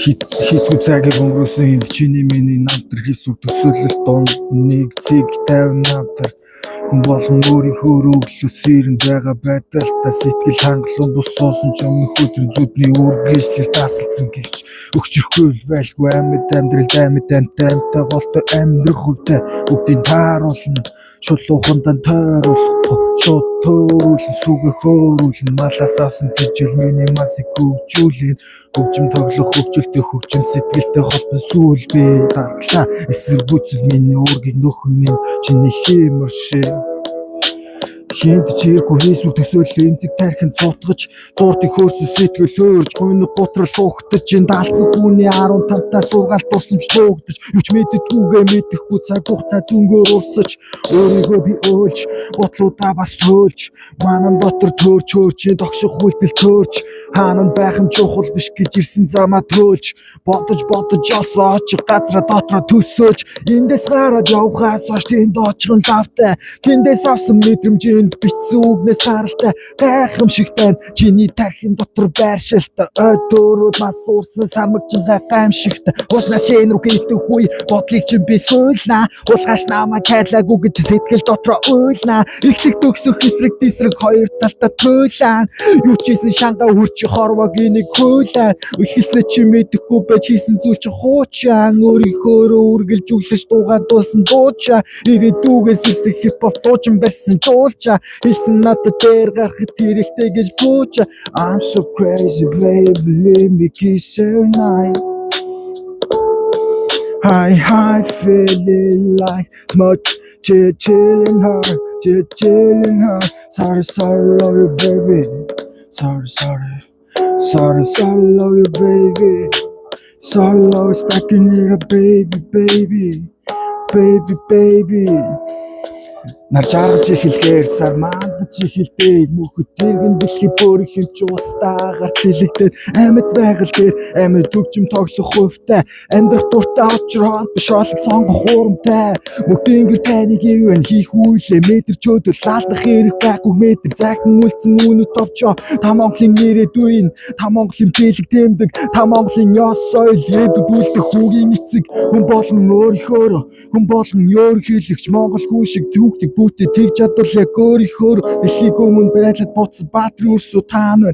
Хийцгүй цагийг өнгөрөөсөн энд чиний миний намтар хийсүр төсөөлөл донд нэг цэг 50 намтар хүн болгон өөрийнхөө өглөө сэрэн байгаа байдалтай сэтгэл хангалуун бус суусан ч өмнөх өдөр зүдний үргэлжлэл тасалсан гэвч өгчрөхгүй байлгүй амьд амьдрал амьд амтай голтой амьдрах хувьтай бүгдийг тааруулна шулуухандан тойруулахгүй шууд төөрүүлэн сүгэх өөрүүлэн малаас авсан тэжэл миний масыг хөгжүүлэн хөгжим тоглох хөгжилтэй хөгжим сэтгэлтэй холбон сүүл би дарглаа эсэргүүцэл миний уургийг нөхөн чиний хэмэршээ хинт чиргүй хийсүр төсөөлөл энцэг тархин цутгаж зурдыг хөөрсөн сэтгэл хөөрж гойно готрол суухтаж энэ даалцсан хүний 15 та сургаалт дурсамж туугдаж юу ч мэддэггүйгээ мэдэхгүй цаг хугацаа зүнгөөр урсаж өөрийгөө би өөлж бодлуудаа бас төөлж манан дотор төөрч хөөрч догших хүлтэл төөрч хаана байх нь чухал биш гэж ирсэн замаа төөлж бодож ясаа очих газра дотроо төсөөлж эндээс гараад явхаас хойш тэнд очихын лавтай тэндээс авсан мэдрэмжийн бичсэн үгнээс харалтай гайхамшигтай чиний тархин дотор байршилтай өдөөрөд мас уурсан сармагчингаа гаймшигтай уснаа шин рүү гитэх үе бодлыг чинь би суулнаа уулгаш намаа кайлаагүй гэж сэтгэл дотроо уйлнаа ихлэг төгсөх эсрэг тесрэг хоёр талтай туйлаан юу ч хийсэн шангаа хүрч хорвог энийг хуйлаа ихслэ чи мэдэхгүй байж хийсэн зүйл чи хуучаан өөрийнхөө үргэлж үглэж дуугаа дуусан дуучаа ирээдүгээс ирсэн хипхоп дуучин барьсан жуулчаа хэлсэн надад дээр гарахд хэрэгтэй гэж буучаа I'm so crazy baby let me kiss you night Hi feeling like much chilling her sorry love you baby sorry love you baby sorry love is back in here baby нар жаргаж ихлэхээр сар маандаж ихэлтэй мөхөд тэргэн дэлхий бүр их юм ч устаагаар цэлэгдээд амьд байгаль дээр амьд төгжим тоглох хувьтай амьдрах дуртай очроод биш олог сонгох хурамтай бүгдийн гэр таныг юу хийх үйлээ метр чөдөр лаалдах хэрэг байхгүй метр захин үлдсэн үнэт товчоо та Монголын нэрээдүйн та Монголын бэлэг тэмдэг та Монголын ёс соёл ядуудүүлдэх хүүгийн эцэг хүн болгон өөр хэлэгч Монгол хүн шиг түүхдэг бүтээ тэг чадвар яг өөрийнхөө дэлхийг өмнө байдлаар буцсан баатрын өрсөө таана